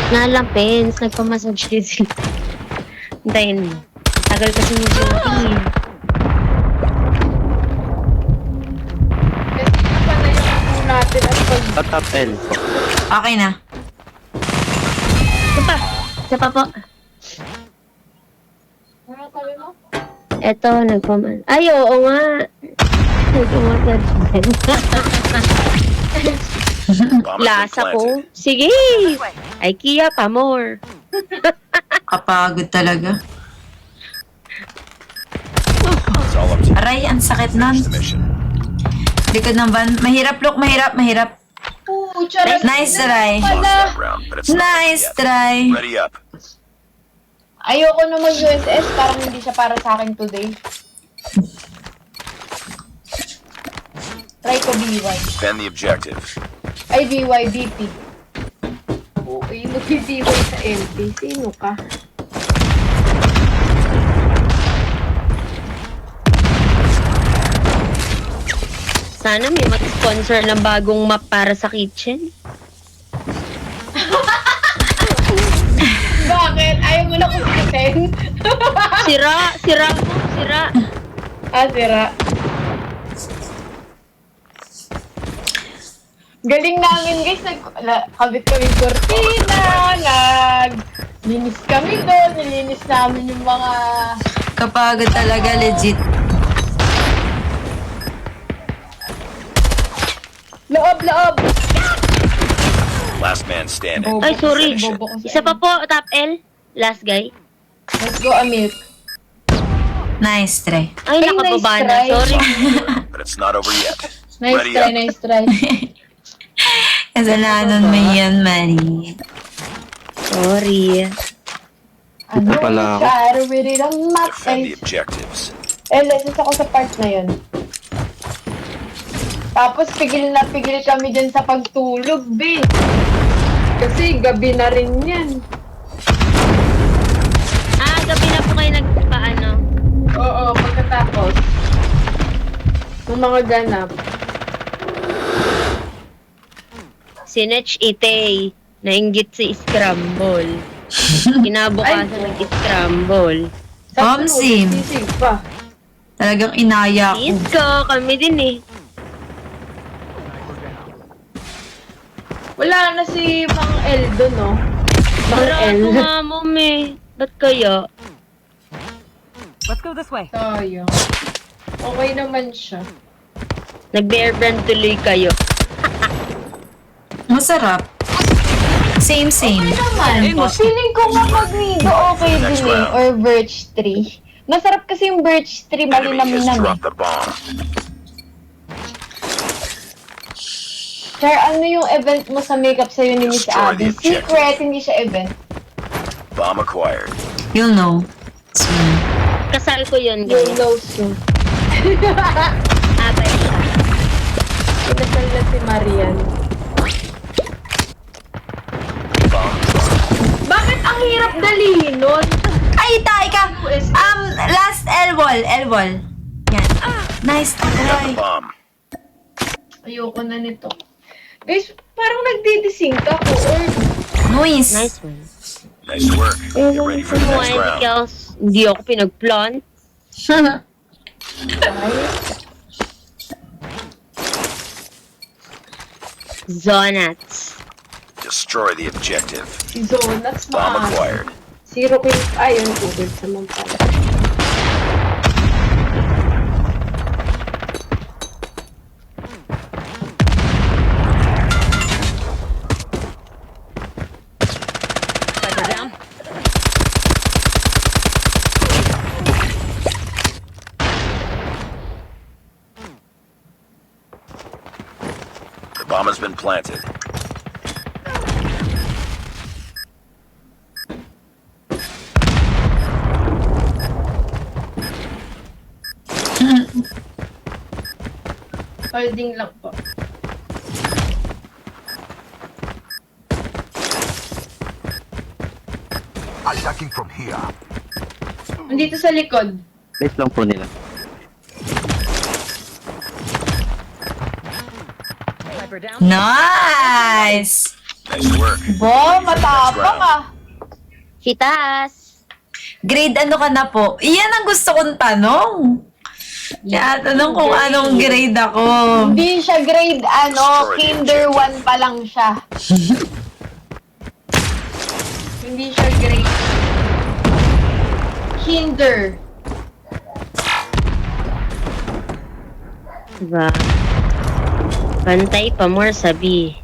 Nga lang, Pens. Nagpamassage din sila. Hintayin mo. Tagal kasi ni Joey. Kasi pa na yung ano natin at pag... Top L po. Okay na. Isa pa. Isa pa po. Ano sabi mo? Eto, nagpaman. Ay, oo nga. Nagpamassage din. Lasa ko. Sige. IKEA pa more. Kapagod talaga. It's all up to you. Aray, ang sakit nun. Finish the mission. Likod ng van. Mahirap, Look. Mahirap. Oo, charot. Nice try. Lost Pala. that round, but it's not Nice yet. try. Ready up. Ayoko na mag-USS, parang hindi siya para sa akin today. Try ko BY. Defend the objective. Ay, BY, BP. Oo, yung nag-BY sa LP. Sino ka? Sana may mag-sponsor ng bagong map para sa kitchen. Bakit? Ayaw mo na kusitin? Sira mo, sira. Sira. Galing namin guys, kabit kami kortina, linis kami doon, nilinis namin yung mga... Kapagod talaga, legit. Loob! Last man standing. Ay, sorry. Bobo ko sa Isa pa po, top L. Last guy. Let's go, Amir. Nice try. Ay, Ay, nakababa nice na. try. Sorry. But it's not over yet. Nice Ready try, up. nice try. Kasalanan mo yan, Mari. Sorry. Ano pala ako. Try with it on my Defend the face. objectives. Lessons ako sa part na yun. Tapos pigil na pigil kami dyan sa pagtulog, B. Kasi gabi na rin yan. Gabi na po kayo nagpaano. Oo, pagkatapos. Ng mga ganap. Sinech Itay. Nainggit si Scramble. Kinabukasan nag-scramble. Momsim. Sisig pa. Talagang inaya ko. Isko, kami din eh. Wala na si Mang El doon, no? Mang Wala El. ako nga, mom eh. Ba't kaya? Let's go this way. Tayo. Okay naman siya. Nag-bear brand tuloy kayo. Masarap. Same. Naman, feeling ko nga Magnido okay din eh. Or Birch Tree. Masarap kasi yung Birch Tree, Enemy has malinam-linam eh. dropped the bomb. Sir, ano yung event mo sa makeup sa'yo ni Miss Destroy Abby? the objective. Secret, hindi siya event. Bomb acquired. You'll know. Soon. Kasal ko yun, You'll guys. know soon. Abay siya. Pinasal na si Marian. Bomb. Bakit ang hirap dalihin nun? Ay, tayo ka! Last L-wall. Yan. Nice Got try. the bomb. Ayoko na nito. Guys, parang nagdidising ka ko. Or, Noise. Nice one. Nice work. Get ready for the next Kung round. else, hindi ako pinag-plant. Zonats. Destroy the objective. si Zonats Bomb maaari. acquired. Zero kills. Ayun, 2 kills naman pala. Sniper down. The bomb has been planted. Holding lang po. Attacking from here. Nandito sa likod. Place lang po nila. Sniper down. Nice! Nice work. Bo, matapang ah. Hitas. Grade ano ka na po? Iyan ang gusto kong tanong. Kaya tanong kung anong grade ako. Hindi siya grade kinder 1 pa lang siya. Hindi siya grade. Kinder. Diba? Bantay pa more sabi.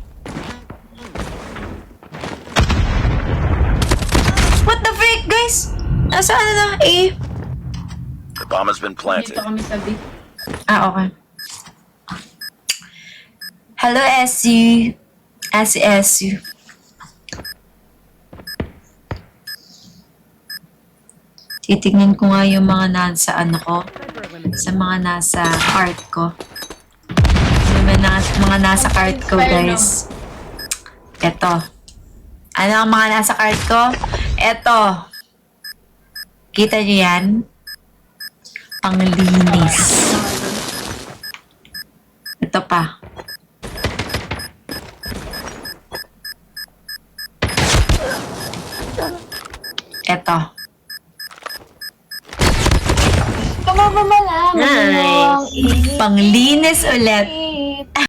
What the freak, guys? Nasaan na? The bomb has been planted. Dito kami sabi. Okay. Hello, SU. SU. Titignan ko nga yung mga nasa ko. Sa mga nasa cart ko. Mga nasa cart ko, guys. Eto. Ano ang mga nasa cart ko? Eto. Kita nyo yan? Panglinis. Ito pa. Ito. Tumama lang. Nice. Panglinis ulit.